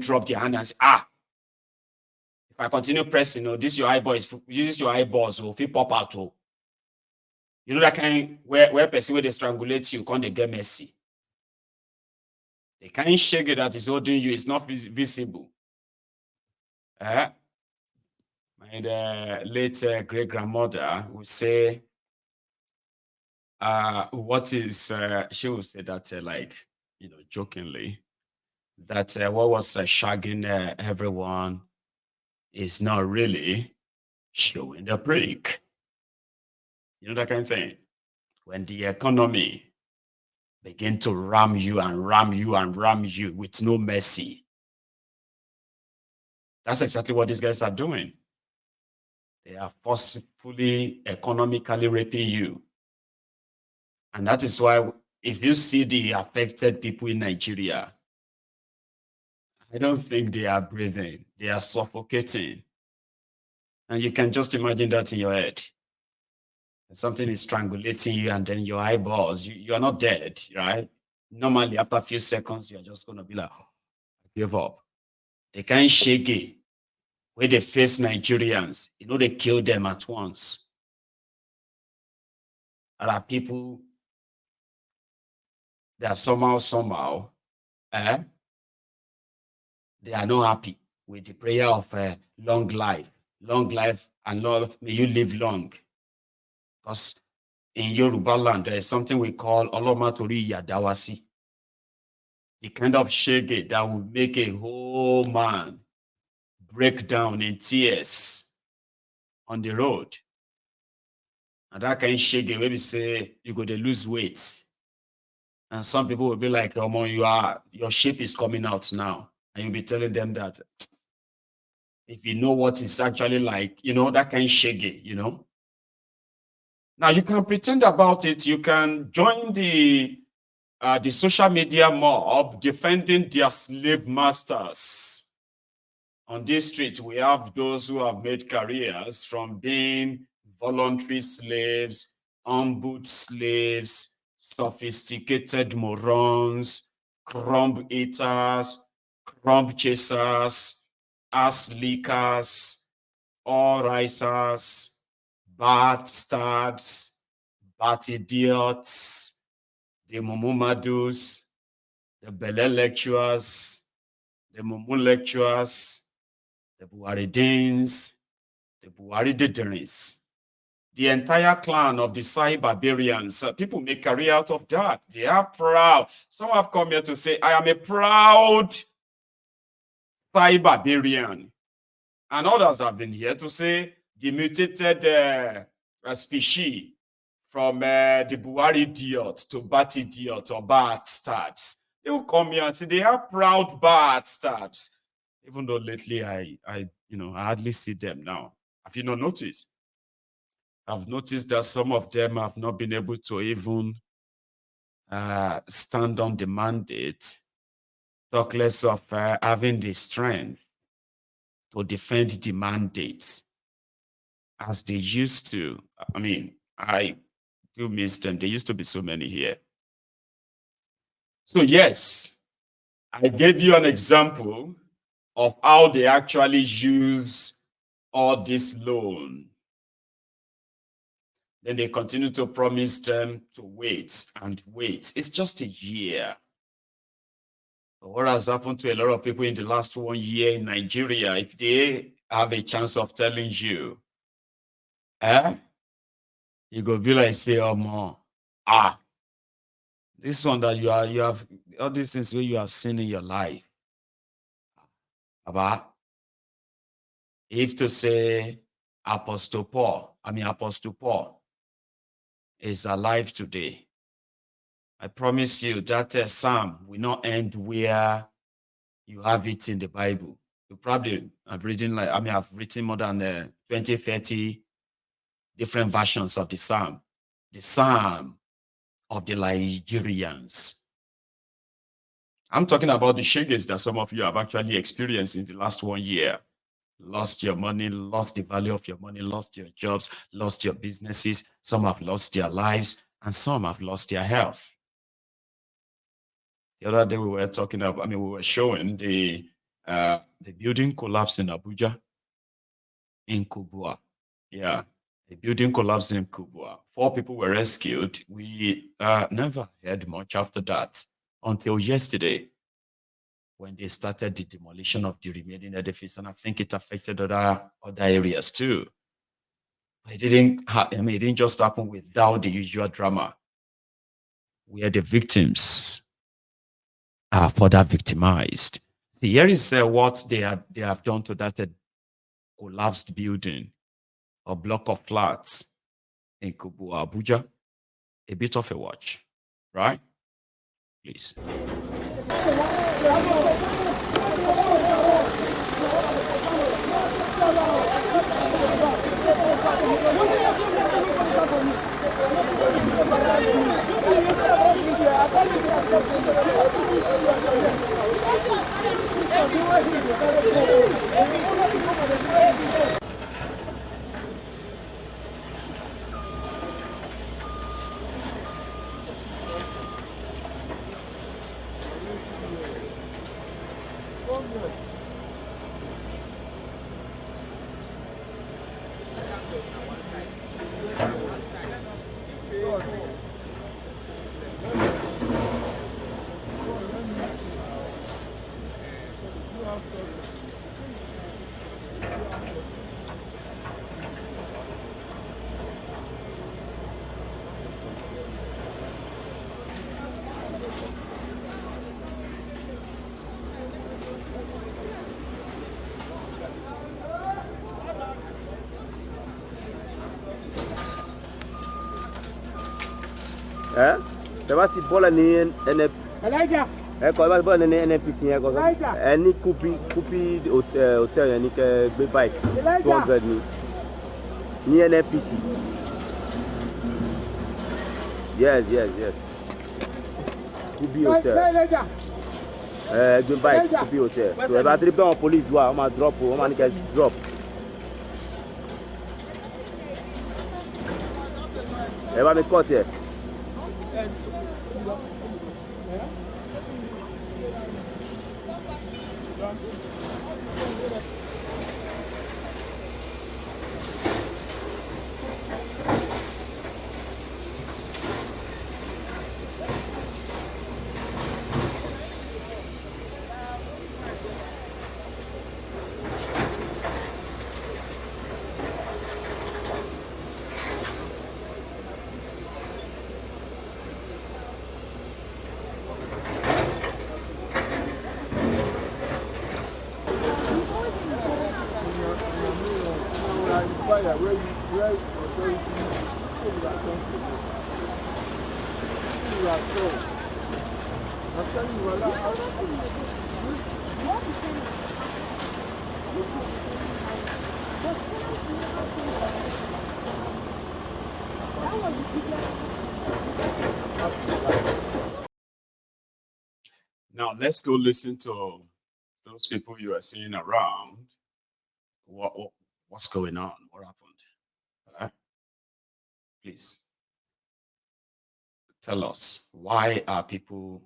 drop their hand and say, ah, if I continue pressing, this your eyeballs will feel pop out. Oh. You know that kind where person where they strangulate you, can't they get messy? The kind of shake that is holding you is not visible. My late great grandmother would say, what is she would say that like jokingly that what was shagging everyone is not really showing the break. You know that kind of thing. When the economy begin to ram you and ram you and ram you with no mercy, that's exactly what these guys are doing. They are forcefully economically raping you. And that is why if you see the affected people in Nigeria, I don't think they are breathing. They are suffocating. And you can just imagine that in your head. Something is strangulating you and then your eyeballs, you are not dead, right? Normally, after a few seconds, you're just going to be like, oh, I give up. They can't shake it. Where they face Nigerians, they kill them at once. There are people that somehow, they are not happy with the prayer of long life, and Lord, may you live long. Because in Yoruba land, there is something we call Olomatori Yadawasi. The kind of shege that will make a whole man break down in tears on the road. And that kind of shege, maybe say you go to lose weight. And some people will be like, your shape is coming out now. And you'll be telling them that if you know what it's actually like, that kind of shege, Now you can pretend about it. You can join the social media mob defending their slave masters. On this street, we have those who have made careers from being voluntary slaves, on-boot slaves, sophisticated morons, crumb eaters, crumb chasers, ass lickers, all risers, bastards, bat idiots, the Mumumadus, the Bele lecturers, the Mumu lecturers, the Buharidins, the Buhari Diderins, the entire clan of the Sai barbarians. People make career out of that. They are proud. Some have come here to say, I am a proud Sai barbarian. And others have been here to say the mutated species from the Buhari idiot to bat idiot or bastards. They will come here and say they are proud bastards. Even though lately I hardly see them now. Have you not noticed? I've noticed that some of them have not been able to even stand on the mandate, talk less of having the strength to defend the mandates as they used to. I mean, I do miss them. There used to be so many here. So yes, I gave you an example of how they actually use all this loan. Then they continue to promise them to wait and wait. It's just a year. But what has happened to a lot of people in the last 1 year in Nigeria, if they have a chance of telling you, you go be like, say, oh, more. This one that you have all these things where you have seen in your life. About if to say Apostle Paul is alive today, I promise you that psalm will not end where you have it in the Bible. You probably have written I've written more than 20, 30 different versions of the psalm of the Nigerians. I'm talking about the shages that some of you have actually experienced in the last 1 year. Lost your money, lost the value of your money, lost your jobs, lost your businesses. Some have lost their lives, and some have lost their health. The other day we were talking about, we were showing the The building collapsed in Abuja, in Kubwa. Yeah, the building collapsed in Kubwa. 4 people were rescued. We never heard much after that until yesterday, when they started the demolition of the remaining edifice, and I think it affected other areas too. It didn't just happen without the usual drama, where the victims are further victimized. See, here is what they have done to that collapsed building, a block of flats in Kubwa, Abuja. A bit of a watch, right? Please. Tẹ bá ti bọ́lẹ̀ ní ẹ̀kọ́ bá ti bọ́lẹ̀ ní NNPC yẹn kọ́ ẹ ní Kupi hotel yẹn ní kẹ́ gbé bike 200 ní NNPC. Yes. Kupi hotel. Gbé bike Kupi hotel. So ẹ bá ti rí pé àwọn police wà, wọ́n máa drop, wọ́n máa ní kẹ́ drop. Ẹ bá mi cut here. Now let's go listen to those people you are seeing around. What's going on? What happened? Please tell us, why are people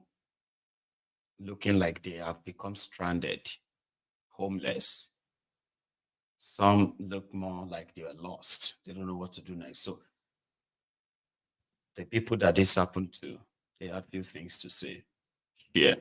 looking like they have become stranded, homeless? Some look more like they are lost. They don't know what to do next. So the people that this happened to, they had few things to say. Yeah.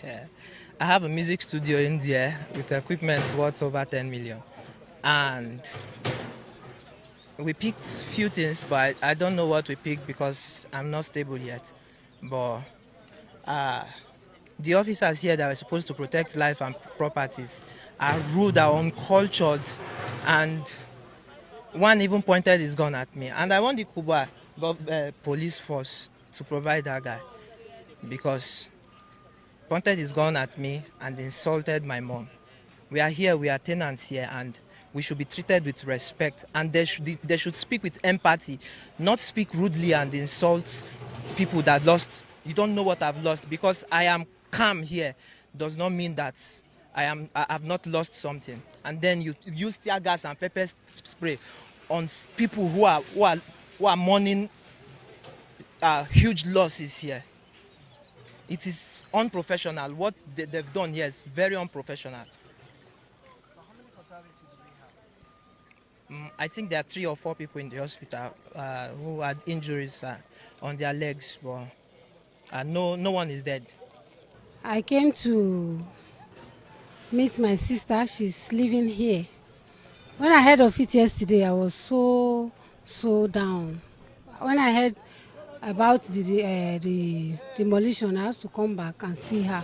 Yeah. I have a music studio in there with equipment worth over 10 million. And we picked few things, but I don't know what we picked because I'm not stable yet. But the officers here that are supposed to protect life and properties are rude, are uncultured, and one even pointed his gun at me. And I want the Kubwa police force to provide that guy because pointed his gun at me and insulted my mom. We are here, we are tenants here, and we should be treated with respect. And they should speak with empathy, not speak rudely and insult people that lost. You don't know what I've lost. Because I am calm here does not mean that I have not lost something. And then you use tear gas and pepper spray on people who are mourning huge losses here. It is unprofessional. What they've done here is very unprofessional. So how many fatalities do we have? I think there are 3 or 4 people in the hospital who had injuries on their legs, but no one is dead. I came to meet my sister. She's living here. When I heard of it yesterday, I was so down. When I heard about the demolition, I had to come back and see her.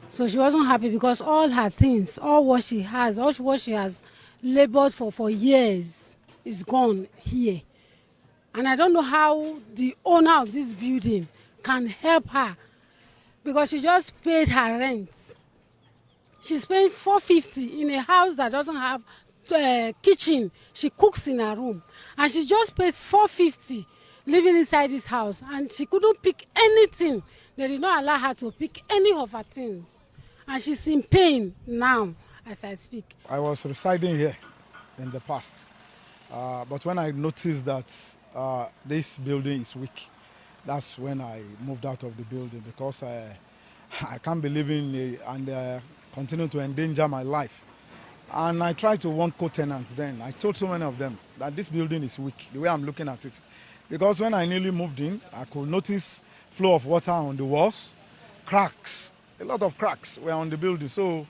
So she wasn't happy because all her things, all what she has, all what she has labored for years is gone here. And I don't know how the owner of this building can help her because she just paid her rent. She's paying $450 in a house that doesn't have kitchen. She cooks in her room. And she just paid $450 living inside this house. And she couldn't pick anything. They did not allow her to pick any of her things. And she's in pain now as I speak. I was residing here in the past. But when I noticed that this building is weak, that's when I moved out of the building because I can't be living and continue to endanger my life. And I tried to warn co-tenants then. I told so many of them that this building is weak, the way I'm looking at it. Because when I newly moved in, I could notice flow of water on the walls, cracks, a lot of cracks were on the building. So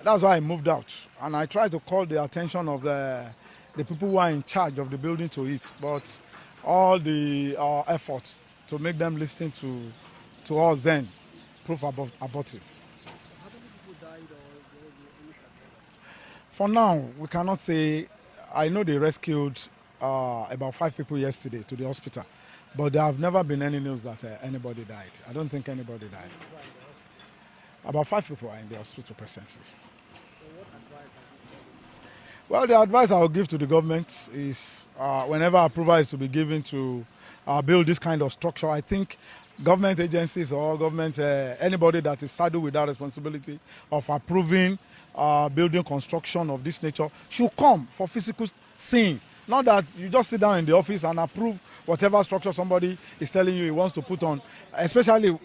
that's why I moved out. And I tried to call the attention of the people who are in charge of the building to it. But all the efforts to make them listen to us then proved abortive. How many people died or For now, we cannot say. I know they rescued about 5 people yesterday to the hospital, but there have never been any news that anybody died. I don't think anybody died. About 5 people are in the hospital presently. So what advice have you given? Well, the advice I will give to the government is whenever approval is to be given to build this kind of structure, I think government agencies or government, anybody that is saddled with that responsibility of approving building construction of this nature should come for physical seeing. Not that you just sit down in the office and approve whatever structure somebody is telling you he wants to put on, especially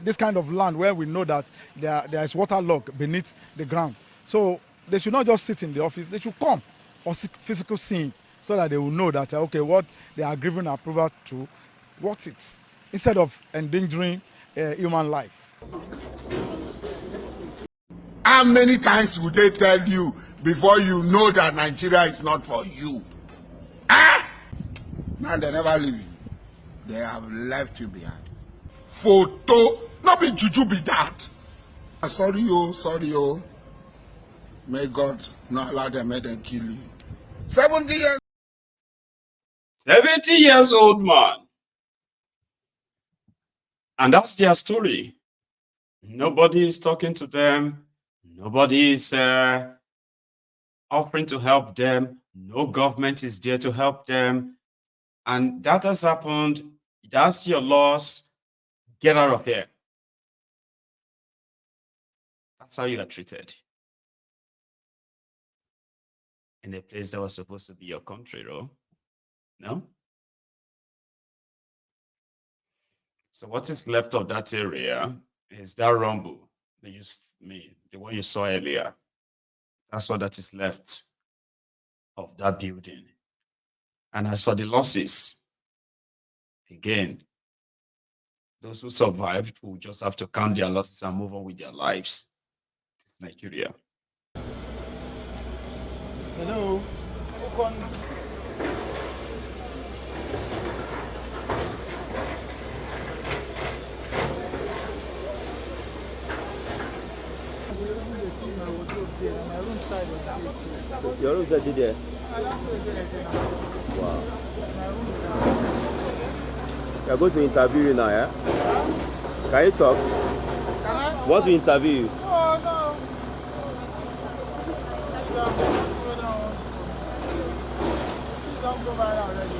this kind of land where we know that there is waterlogged beneath the ground. So they should not just sit in the office, they should come for physical seeing so that they will know that, okay, what they are giving approval to, what it, instead of endangering human life. How many times would they tell you before you know that Nigeria is not for you? Ah! Now they never leave you. They have left you behind. Photo, not be juju be that. Sorry, oh. May God not allow them, make them kill you. 70 years. 70 years old man. And that's their story. Nobody is talking to them. Nobody is offering to help them. No government is there to help them. And that has happened That's your loss. Get out of here. That's how you are treated. In a place that was supposed to be your country, though. No? So what is left of that area is that rumble the one you saw earlier. That's what that is left of that building. And as for the losses, again, those who survived will just have to count their losses and move on with their lives. It's Nigeria. Hello. Your room is there. Wow. You're going to interview you now, yeah? Can you talk? Want to interview you? Don't go right already.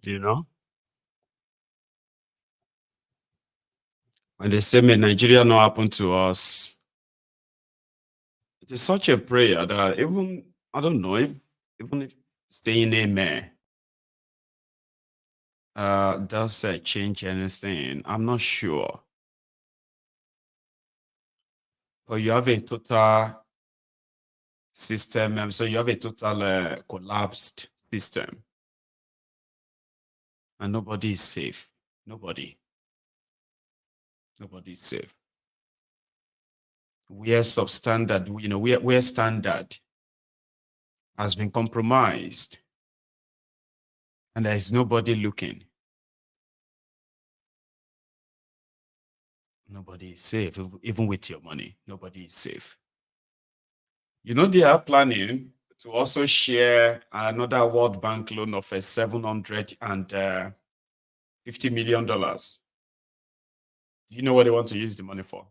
You know? When they say, may Nigeria not happen to us, it is such a prayer that even, I don't know, even if saying amen does change anything, I'm not sure. But you have a total system, so you have a total collapsed system. And nobody is safe. Nobody is safe. Where substandard, where standard has been compromised and there is nobody looking. Nobody is safe, even with your money. Nobody is safe. You know, they are planning to also share another World Bank loan of $750 million. Do you know what they want to use the money for?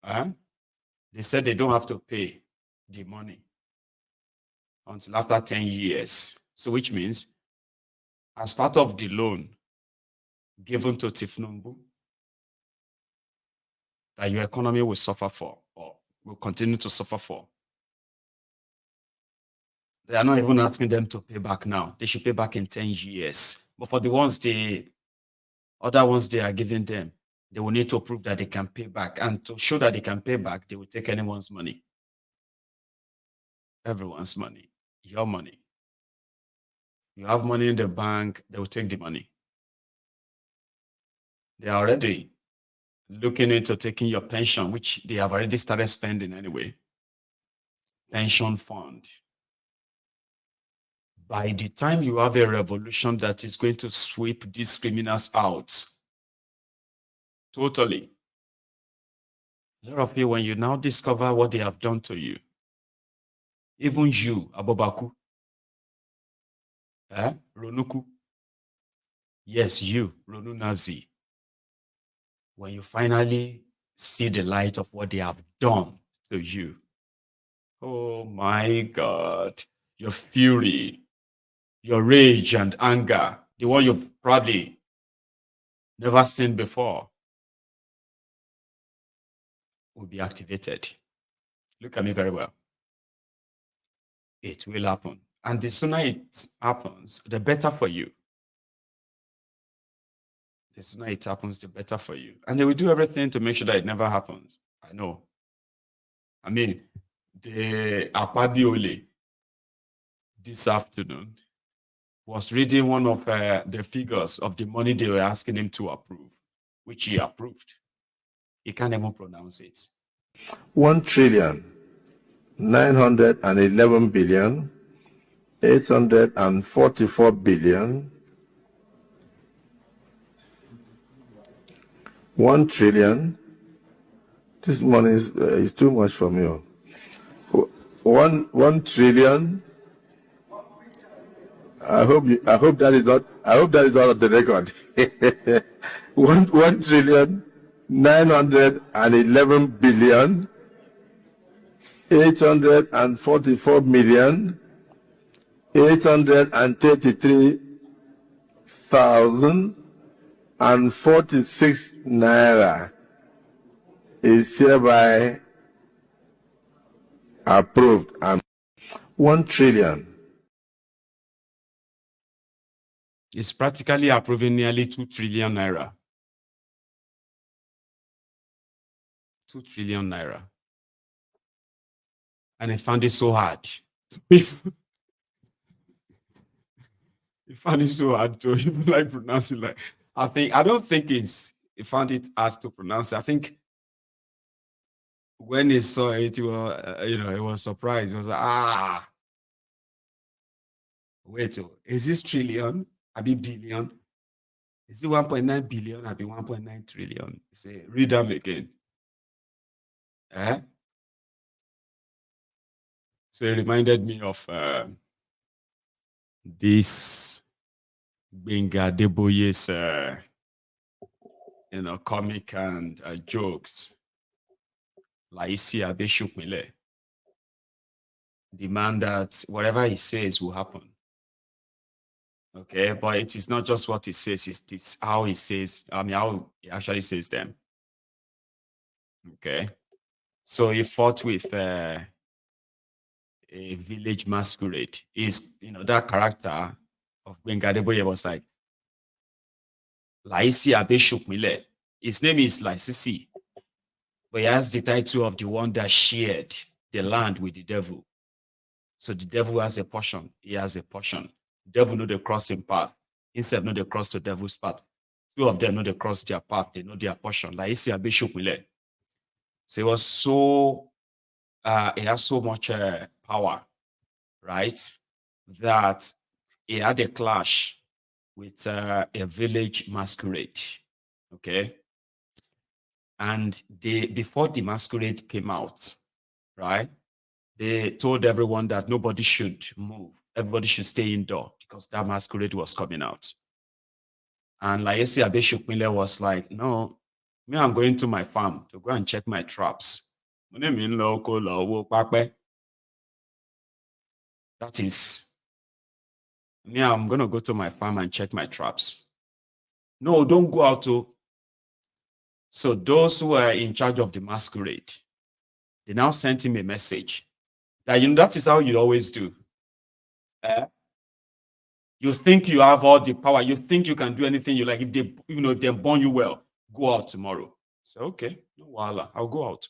They said they don't have to pay the money until after 10 years. So which means, as part of the loan given to Tifnumbu, that your economy will suffer for, or will continue to suffer for. They are not even asking them to pay back now. They should pay back in 10 years. But for the other ones they are giving them, they will need to prove that they can pay back. And to show that they can pay back, they will take anyone's money. Everyone's money. Your money. You have money in the bank, they will take the money. They are already looking into taking your pension, which they have already started spending anyway. Pension fund. By the time you have a revolution that is going to sweep these criminals out, totally. A lot of you, when you now discover what they have done to you, even you, Abobaku, Ronuku, yes, you, Ronu Nazi, when you finally see the light of what they have done to you, oh my God, your fury, your rage and anger, the one you've probably never seen before, will be activated. Look at me very well. It will happen. And the sooner it happens, the better for you. The sooner it happens, the better for you. And they will do everything to make sure that it never happens. I know. I mean, the Akpabiole this afternoon was reading one of the figures of the money they were asking him to approve, which he approved. He can't even pronounce it. 1,911,844,000,000. 1 trillion. This money is too much for me. 1 trillion. I hope that is not on the record. 1 trillion 911,000,000,000 844,833,046 naira is hereby approved. And 1 trillion. It's practically approving nearly 2 trillion naira. 2 trillion naira. And I found it so hard. He found it so hard to even like pronounce it. Like I don't think he found it hard to pronounce it. I think when he saw it, he was, he was surprised. He was like, wait, is this trillion? I be billion? Is it 1.9 billion? I be 1.9 trillion? Say, read them again. So it reminded me of this Benga Deboye's, comic and jokes. Laisi Abeshukmile. The man that whatever he says will happen. Okay, but it is not just what he says, it's how he says, how he actually says them. Okay. So he fought with a village masquerade. That character of Benga Deboye was like, Laisi Abeshukmile. His name is Laisisi, but he has the title of the one that shared the land with the devil. So the devil has a portion. He has a portion. The devil know the crossing path. Instead, know they cross the devil's path. Two of them know they cross their path. They know their portion. Laisi Abeshukmile. So it was so, it has so much power, right? That he had a clash with a village masquerade, okay? And before the masquerade came out, right? They told everyone that nobody should move. Everybody should stay indoor because that masquerade was coming out. And Laisi Abeshukmile was like, no, me, I'm going to my farm to go and check my traps. That is, me, I'm going to go to my farm and check my traps. No, don't go out. So those who were in charge of the masquerade, they now sent him a message that, that is how you always do. You think you have all the power. You think you can do anything you like. If they, they burn you well, go out tomorrow. So, okay, no wala, I'll go out.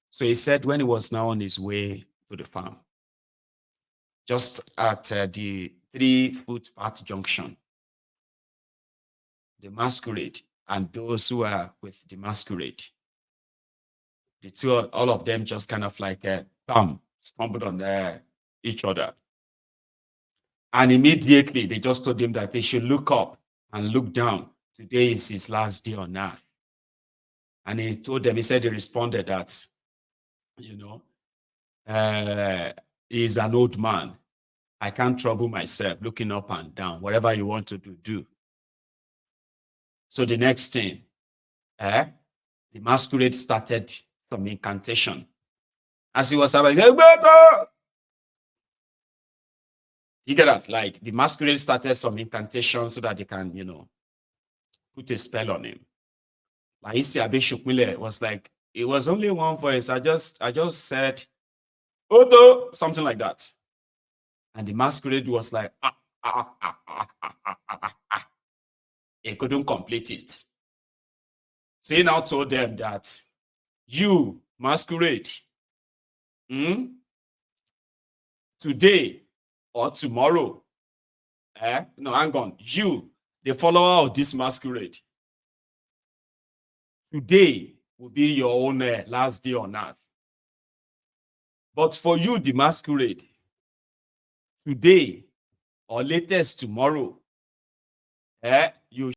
So he said when he was now on his way to the farm, just at the 3 footpath junction, the masquerade and those who are with the masquerade. The two, all of them just kind of like bam, stumbled on each other. And immediately they just told him that they should look up and look down. Today is his last day on earth. And he told them, he said, he responded that, he's an old man. I can't trouble myself looking up and down. Whatever you want to do. So the next thing, the masquerade started some incantation. As he was like, you get that? Like the masquerade started some incantation so that they can, put a spell on him. Like Isi Abe Shukmile was like, it was only one voice. I just said, Oto, something like that. And the masquerade was like, He couldn't complete it. So he now told them that you, masquerade, today or tomorrow, no, hang on, you, the follower of this masquerade, today will be your own last day on earth. But for you, the masquerade, today or latest tomorrow, you